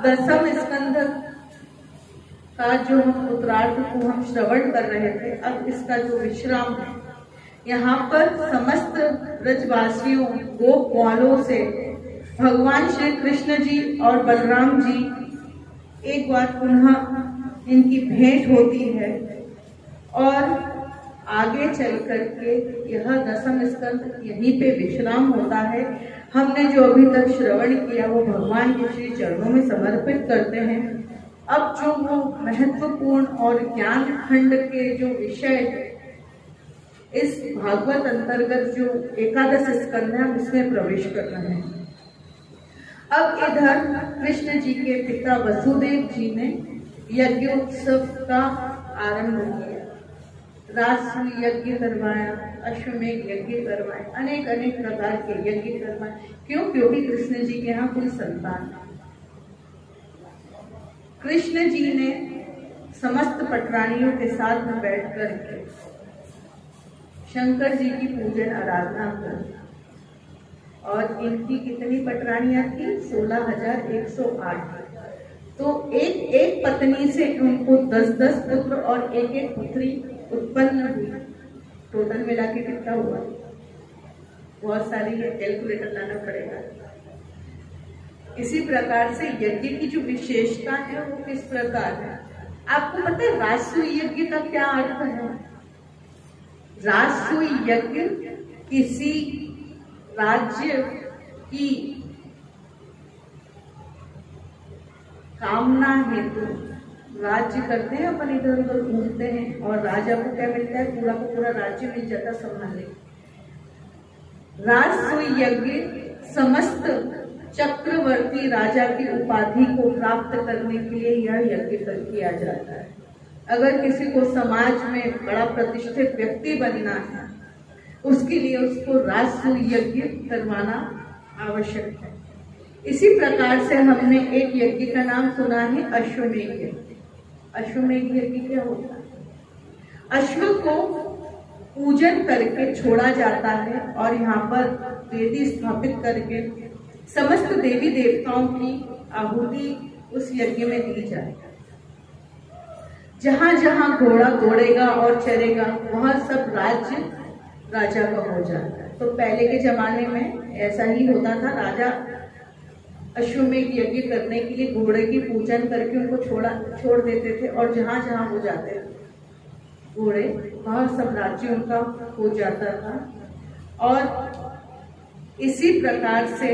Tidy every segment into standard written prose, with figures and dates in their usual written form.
दसम स्कंध का जो हम उत्तरार्ध को हम श्रवण कर रहे थे, अब इसका जो विश्राम है, यहाँ पर समस्त ब्रजवासियों गोप ग्वालों से भगवान श्री कृष्ण जी और बलराम जी एक बार पुनः इनकी भेंट होती है और आगे चल करके यह दसम स्कंद यहीं पे विश्राम होता है। हमने जो अभी तक श्रवण किया वो भगवान के श्री चरणों में समर्पित करते हैं। अब जो वो महत्वपूर्ण और ज्ञान खंड के जो विषय इस भागवत अंतर्गत जो एकादश स्कंद है, उसमें प्रवेश कर रहे हैं। अब इधर कृष्ण जी के पिता वसुदेव जी ने यज्ञोत्सव का आरंभ किया, राजसूय यज्ञ करवाया, अश्वमेध यज्ञ करवाए, अनेक अनेक प्रकार के यज्ञ करवाए। क्यों? क्योंकि कृष्ण जी के यहाँ कोई संतान नहीं। कृष्ण जी ने समस्त पटरानियों के साथ में बैठ करके शंकर जी की पूजन आराधना कर, और इनकी कितनी पटरानियां थी? 16,108। तो एक एक पत्नी से उनको 10-10 पुत्र और एक एक पुत्री उत्पन्न हुई। टोटल मिला के कितना हुआ? बहुत सारी है, कैलकुलेटर लाना पड़ेगा। इसी प्रकार से यज्ञ की जो विशेषता है वो किस प्रकार है? आपको पता है राजसूय यज्ञ का क्या अर्थ है? राजसूय यज्ञ किसी राज्य की कामना हेतु राज्य करते हैं, अपन इधर उधर घूमते हैं और राजा को क्या मिलता है? पूरा का पूरा राज्य मिल जाता संभालने। राजसूय यज्ञ समस्त चक्रवर्ती राजा की उपाधि को प्राप्त करने के लिए यह यज्ञ किया जाता है। अगर किसी को समाज में बड़ा प्रतिष्ठित व्यक्ति बनना है, उसके लिए उसको राजसूय यज्ञ करवाना आवश्यक है। इसी प्रकार से हमने एक यज्ञ का नाम सुना है अश्वमेध यज्ञ। अश्वमेध यज्ञ क्या होता है? अश्व को पूजन करके छोड़ा जाता है और यहाँ पर वेदी स्थापित करके समस्त देवी देवताओं की आहुति उस यज्ञ में दी जाएगी। जहां जहां घोड़ा दौड़ेगा और चरेगा वहां सब राज्य राजा का हो जाता है। तो पहले के जमाने में ऐसा ही होता था, राजा अश्वमेध यज्ञ करने के लिए घोड़े की पूजन करके उनको छोड़ देते थे, और जहां जहां हो जाते थे घोड़े वहां सब राज्य उनका हो जाता था। और इसी प्रकार से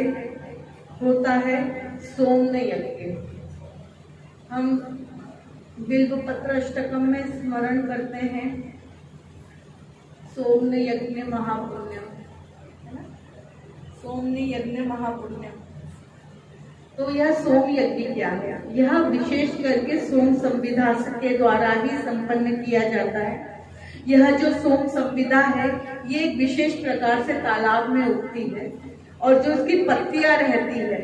होता है सोमन यज्ञ। हम बिल्व पत्र अष्टकम में स्मरण करते हैं सोमन यज्ञ महापुण्यम, है ना? सोमन यज्ञ महापुण्यम। तो यह सोम यज्ञ क्या है? यह विशेष करके सोम संविदा के द्वारा ही संपन्न किया जाता है। यह जो सोम संविदा है ये एक विशेष प्रकार से तालाब में उगती है, और जो उसकी पत्तियां रहती है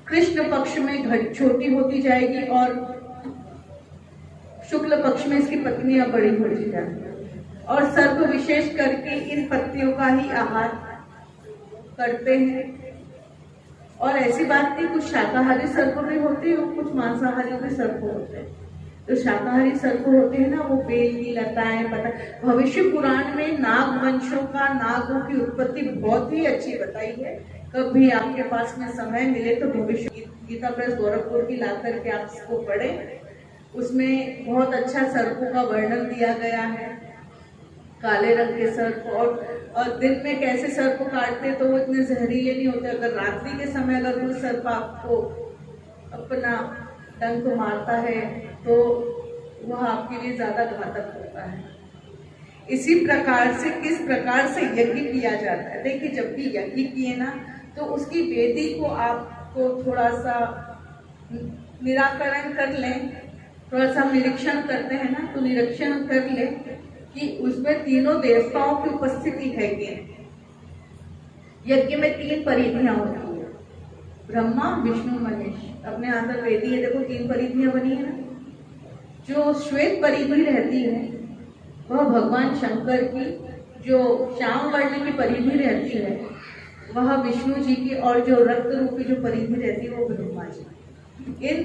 कृष्ण पक्ष में छोटी होती जाएगी और शुक्ल पक्ष में इसकी पत्नियां बड़ी होती जाएंगी, और सर्प विशेष करके इन पत्तियों का ही आहार करते हैं। और ऐसी बात नहीं, कुछ शाकाहारी सर्प भी होते हैं और कुछ मांसाहारी भी सर्प होते हैं। तो शाकाहारी सर्प होते हैं ना, वो बेल की लताएं, पता भविष्य पुराण में नाग वंशों का, नागों की उत्पत्ति बहुत ही अच्छी बताई है। कभी आपके पास में समय मिले तो भविष्य गीता प्रेस गोरखपुर की ला करके आप इसको पढ़ें। उसमें बहुत अच्छा सर्पों का वर्णन दिया गया है, काले रंग के सर्प, और दिन में कैसे सर्प काटते तो वो इतने जहरीले नहीं होते। अगर रात्रि के समय अगर कोई सर्प आपको अपना डंक मारता है तो वह आपके लिए ज्यादा घातक होता है। इसी प्रकार से किस प्रकार से यज्ञ किया जाता है? देखिए, जब भी यज्ञ किए ना तो उसकी वेदी को आपको थोड़ा सा निराकरण कर लें, थोड़ा सा निरीक्षण करते हैं ना, तो निरीक्षण कर ले कि उसमें तीनों देवताओं की उपस्थिति है कि यज्ञ में 3 परिधियां होती है, ब्रह्मा विष्णु महेश। अपने अंदर वेदी है, देखो 3 परिधियां बनी है ना। जो श्वेत परिधि रहती है वह भगवान शंकर की, जो श्याम वर्ण की परिधि रहती है वह विष्णु जी की, और जो रक्त रूपी जो परिधि रहती है वो ब्रह्मा जी। इन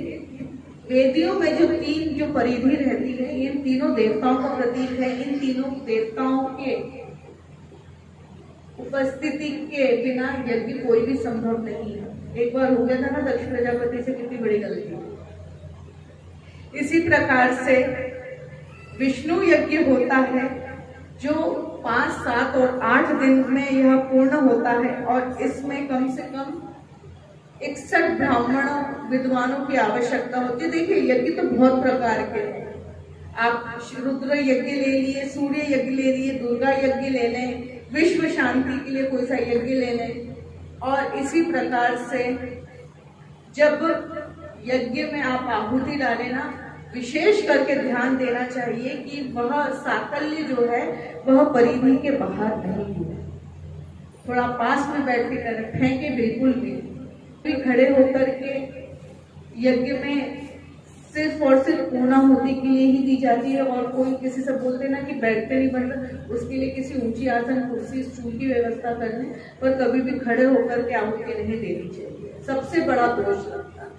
वेदियों में जो तीन जो परिधि रहती है, इन तीनों देवताओं का प्रतीक है। इन तीनों देवताओं के उपस्थिति के बिना यज्ञ कोई भी संभव नहीं है। एक बार हो गया था ना दक्ष प्रजापति से, कितनी बड़ी गलती। इसी प्रकार से विष्णु यज्ञ होता है जो 5, 7 और 8 दिन में यह पूर्ण होता है, और इसमें कम से कम 61 ब्राह्मण विद्वानों की आवश्यकता होती है। देखिए यज्ञ तो बहुत प्रकार के हैं, आप रुद्र यज्ञ ले लिए, सूर्य यज्ञ ले लिए, दुर्गा यज्ञ ले लें, विश्व शांति के लिए कोई सा यज्ञ ले लें। और इसी प्रकार से जब यज्ञ में आप आहुति डालें ना, विशेष करके ध्यान देना चाहिए कि वह साकल्य जो है वह परिधि के बाहर नहीं हो। थोड़ा पास में बैठ के करें, फेंके बिल्कुल भी खड़े होकर के यज्ञ में सिर्फ और सिर्फ पूर्णाहुति के लिए ही दी जाती है। और कोई किसी से बोलते ना कि बैठते नहीं बनता, उसके लिए किसी ऊंची आसन, कुर्सी, स्टूल की व्यवस्था करने, पर कभी भी खड़े होकर के आहुति नहीं देनी चाहिए। सबसे बड़ा दोष लगता है।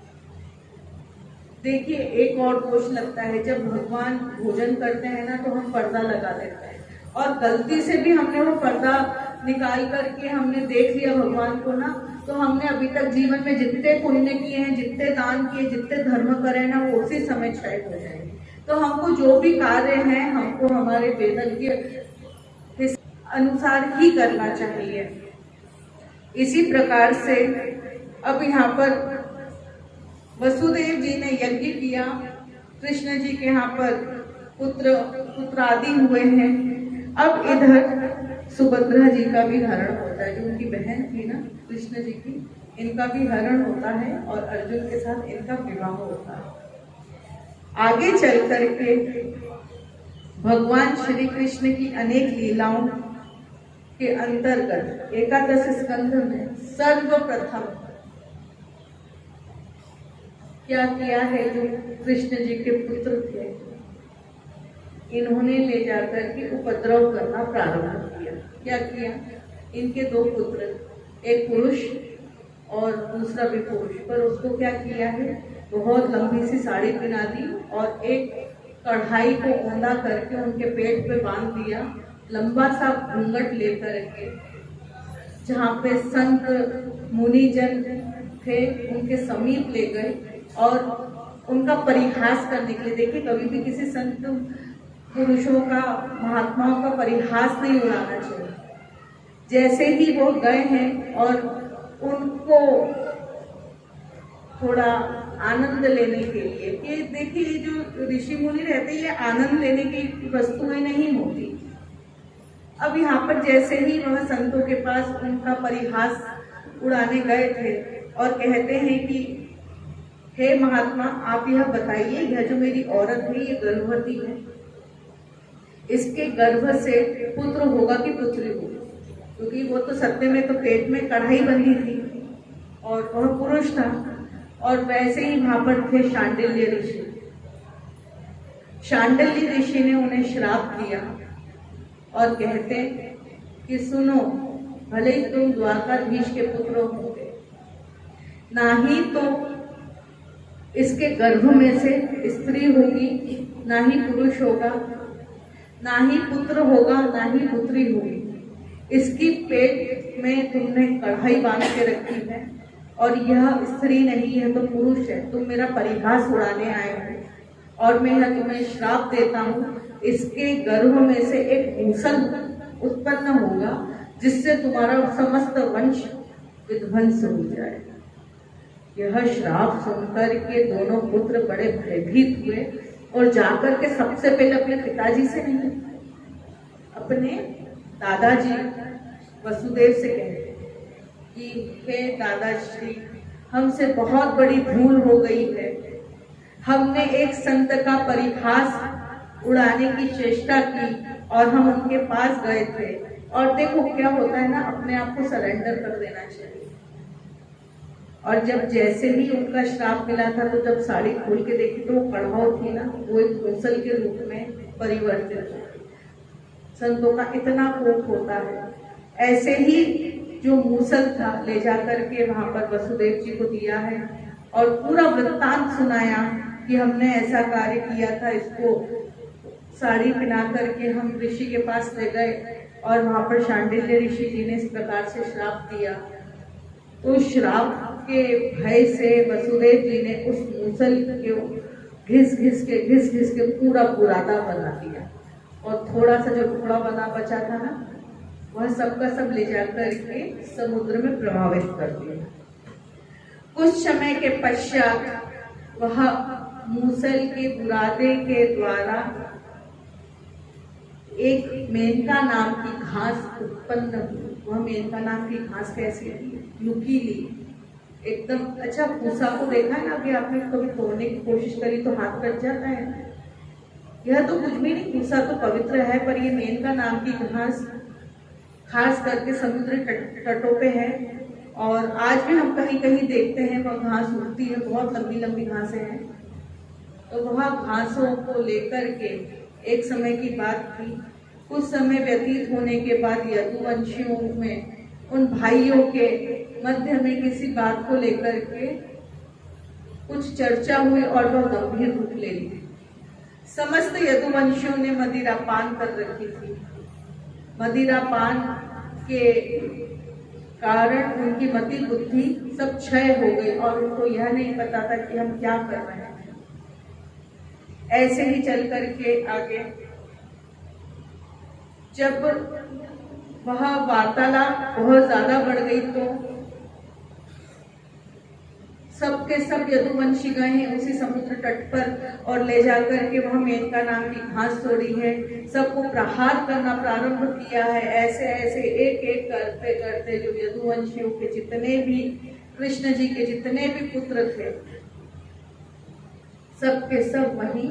देखिए एक और दोष लगता है, जब भगवान भोजन करते हैं ना तो हम पर्दा लगा देते हैं, और गलती से भी हमने वो पर्दा निकाल करके हमने देख लिया भगवान को ना, तो हमने अभी तक जीवन में जितने पुण्य किए हैं, जितने दान किए, जितने धर्म करे ना, वो उसी समय क्षय हो जाएंगे। तो हमको जो भी कार्य है हमको हमारे वेदन के अनुसार ही करना चाहिए। इसी प्रकार से अब यहाँ पर वसुदेव जी ने यज्ञ किया, कृष्ण जी के यहाँ पर पुत्रादि हुए हैं। अब इधर सुभद्रा जी का भी हरण होता है, जो उनकी बहन थी ना कृष्ण जी की, इनका भी हरण होता है और अर्जुन के साथ इनका विवाह होता है। आगे चल करके भगवान श्री कृष्ण की अनेक लीलाओं के अंतर्गत एकादश स्कंध में सर्वप्रथम क्या किया है, जो कृष्ण जी के पुत्र थे इन्होंने ले जाकर के उपद्रव करना प्रारंभ किया। क्या किया, इनके 2 पुत्र, एक पुरुष और दूसरा भी पुरुष, पर उसको क्या किया है, बहुत लंबी सी साड़ी पहना दी और एक कढ़ाई को औंधा करके उनके पेट पे बांध दिया, लंबा सा घूंघट लेकर के, जहाँ पे संत मुनिजन थे उनके समीप ले गए और उनका परिहास करने के लिए। देखिए कभी भी किसी संत पुरुषों का, महात्माओं का परिहास नहीं उड़ाना चाहिए। जैसे ही वो गए हैं और उनको थोड़ा आनंद लेने के लिए, कि देखिए जो ऋषि मुनि रहते हैं ये आनंद लेने की वस्तुएं नहीं होती। अब यहाँ पर जैसे ही वह संतों के पास उनका परिहास उड़ाने गए थे और कहते हैं कि हे महात्मा, आप यह बताइए, यह जो मेरी औरत है ये गर्भवती है, इसके गर्भ से पुत्र होगा कि पुत्री होगी? क्योंकि वो तो सत्य में तो पेट में कढ़ाई बंधी थी और वह पुरुष था। और वैसे ही वहां पर थे शांडिल्य ऋषि। शांडिल्य ऋषि ने उन्हें श्राप दिया और कहते कि सुनो, भले ही तुम द्वारकाधीश के पुत्र होंगे, ना ही तो इसके गर्भ में से स्त्री होगी, ना ही पुरुष होगा, ना ही पुत्र होगा, ना ही पुत्री होगी। इसकी पेट में तुमने कढ़ाई बांध के रखी है और यह स्त्री नहीं है तो पुरुष है। तुम मेरा परिहास उड़ाने आए हो और मैं यह तुम्हें श्राप देता हूँ, इसके गर्भ में से एक मूसल उत्पन्न होगा जिससे तुम्हारा समस्त वंश विध्वंस हो जाए। यह श्राप सुनकर के दोनों पुत्र बड़े भयभीत हुए और जाकर के सबसे पहले अपने पिताजी से नहीं, अपने दादाजी वसुदेव से कहते कि हे दादाश्री, हमसे बहुत बड़ी भूल हो गई है। हमने एक संत का परिहास उड़ाने की चेष्टा की और हम उनके पास गए थे, और देखो क्या होता है ना, अपने आप को सरेंडर कर देना चाहिए। और जब जैसे ही उनका श्राप मिला था तो जब साड़ी खोल के देखी तो वो कढ़ाऊ थी ना, वो एक मूसल के रूप में परिवर्तित हो। संतों का इतना कोप होता है। ऐसे ही जो मूसल था ले जाकर के वहां पर वसुदेव जी को दिया है और पूरा वृत्तांत सुनाया कि हमने ऐसा कार्य किया था, इसको साड़ी पहना करके हम ऋषि के पास ले गए और वहां पर शांडिल्य ऋषि जी ने इस प्रकार से श्राप दिया। तो श्राप के भय से वसुदेव जी ने उस मूसल को घिस घिस के पूरा बुरादा बना दिया और थोड़ा सा जो टुकड़ा बना बचा था ना, वह सबका सब ले जाकर के समुद्र में प्रभावित कर दिया। कुछ समय के पश्चात वह मूसल के बुरादे के द्वारा एक मेनका नाम की घास उत्पन्न हुई। वह मेनका नाम की घास कैसी थी? नुकीली, एकदम। अच्छा, भूसा को देखा है ना, अभी आपने कभी तोड़ने की कोशिश करी तो हाथ कट जाता है। यह तो कुछ भी नहीं, भूसा तो पवित्र है, पर ये मेनका नाम की घास खास करके समुद्र तटों पे है और आज भी हम कहीं कहीं देखते हैं वह घास उगती है, बहुत लंबी लंबी घासें हैं। तो वह घासों को लेकर के एक समय की बात थी। कुछ समय व्यतीत होने के बाद यदुवंशियों में उन भाइयों के मध्य में किसी बात को लेकर के कुछ चर्चा हुई और वह गंभीर रूप ले ली। समस्त यदुवंशियों ने मदिरा पान कर रखी थी। मदिरा पान के कारण उनकी मति बुद्धि सब क्षय हो गई और उनको यह नहीं पता था कि हम क्या कर रहे हैं। ऐसे ही चल करके आगे जब वह वार्तालाप बहुत ज्यादा बढ़ गई तो सबके सब यदुवंशी गए हैं उसी समुद्र तट पर और ले जाकर के वह मेनका नाम की घास तोड़ी है। सबको प्रहार करना प्रारंभ किया है। ऐसे ऐसे एक एक करते करते जो यदुवंशियों के जितने भी, कृष्ण जी के जितने भी पुत्र थे, सबके सब वहीं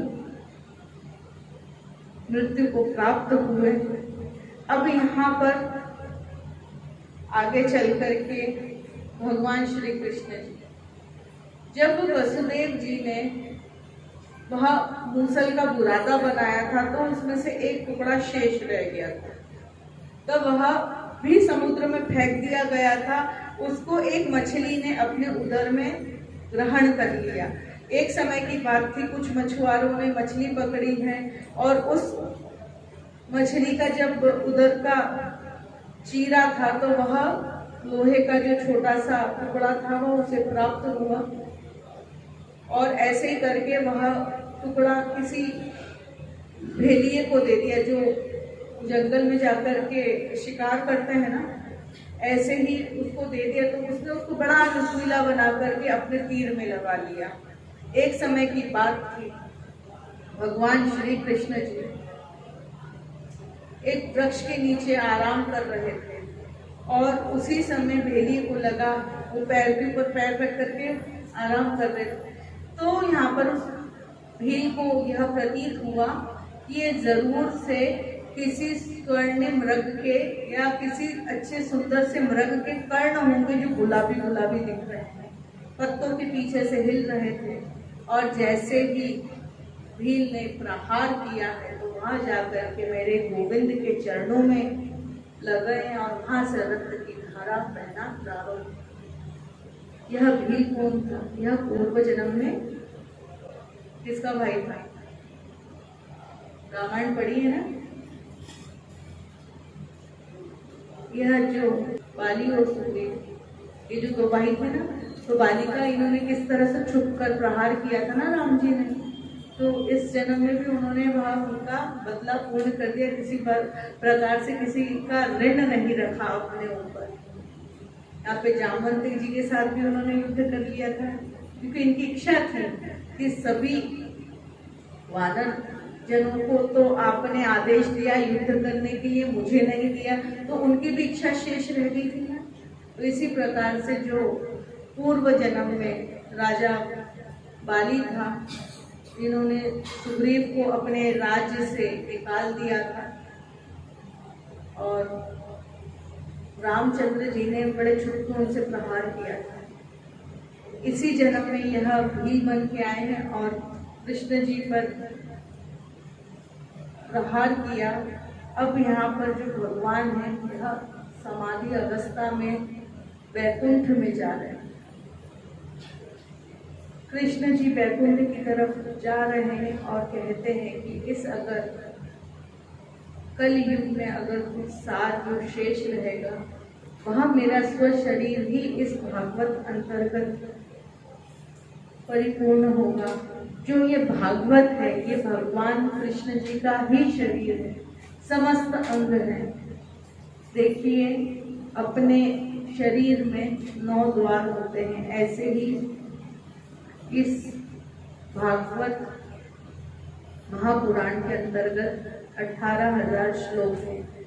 मृत्यु को प्राप्त हुए। अब यहाँ पर आगे चल करके भगवान श्री कृष्ण जी, जब वसुदेव जी ने वह मूसल का बुरादा बनाया था तो उसमें से एक टुकड़ा शेष रह गया था, तो वह भी समुद्र में फेंक दिया गया था। उसको एक मछली ने अपने उदर में ग्रहण कर लिया। एक समय की बात थी, कुछ मछुआरों ने मछली पकड़ी है और उस मछली का जब उदर का चीरा था तो वह लोहे का जो छोटा सा टुकड़ा था वह उसे प्राप्त हुआ और ऐसे ही करके वह टुकड़ा किसी भेड़िए को दे दिया जो जंगल में जाकर के शिकार करते हैं ना, ऐसे ही उसको दे दिया। तो उसने उसको बड़ा नुकीला बना करके अपने तीर में लगा लिया। एक समय की बात थी, भगवान श्री कृष्ण जी एक वृक्ष के नीचे आराम कर रहे थे और उसी समय भेड़िए को लगा, वो पैर के ऊपर पैर रख करके आराम कर रहे थे। तो यहाँ पर उस भील को यह प्रतीत हुआ कि ये जरूर से किसी स्वर्णिम मृग के या किसी अच्छे सुंदर से मृग के कर्ण होंगे जो गुलाबी गुलाबी दिख रहे हैं, पत्तों के पीछे से हिल रहे थे। और जैसे ही भील ने प्रहार किया है तो वहां जाकर के मेरे गोविंद के चरणों में लगे और वहां से रक्त की धारा बहना प्रारंभ। यह भील कौन था? यह पूर्व जन्म में किसका भाई था? रामायण पढ़ी है ना? यह जो बाली और सुग्रीव, ये जो दो भाई थे ना, तो बाली का इन्होंने किस तरह से छुप कर प्रहार किया था ना राम जी ने, तो इस जन्म में भी उन्होंने वह उनका बदला पूर्ण कर दिया। किसी प्रकार से किसी का ऋण नहीं रखा अपने ऊपर। यहाँ पे जामवंत जी के साथ भी उन्होंने युद्ध कर लिया था क्योंकि इनकी इच्छा थी कि सभी वानर जनों को तो आपने आदेश दिया युद्ध करने के लिए, मुझे नहीं दिया, तो उनकी भी इच्छा शेष रह गई थी ना। तो इसी प्रकार से जो पूर्व जन्म में राजा बाली था, जिन्होंने सुग्रीव को अपने राज्य से निकाल दिया था और रामचंद्र जी ने बड़े छुप उनसे प्रहार किया था, इसी जन्म में यह भील बन के आए हैं और कृष्ण जी पर प्रहार किया। अब यहाँ पर जो भगवान है यह समाधि अवस्था में वैकुंठ में जा रहे हैं। कृष्ण जी वैकुंठ की तरफ जा रहे हैं और कहते हैं कि इस अगर कल युग में अगर कुछ सार जो शेष रहेगा वह मेरा स्व शरीर ही इस भागवत अंतर्गत परिपूर्ण होगा। जो ये भागवत है ये भगवान कृष्ण जी का ही शरीर है, समस्त अंग है। देखिए अपने शरीर में 9 द्वार होते हैं, ऐसे ही इस भागवत महापुराण के अंतर्गत 18,000 श्लोक हैं।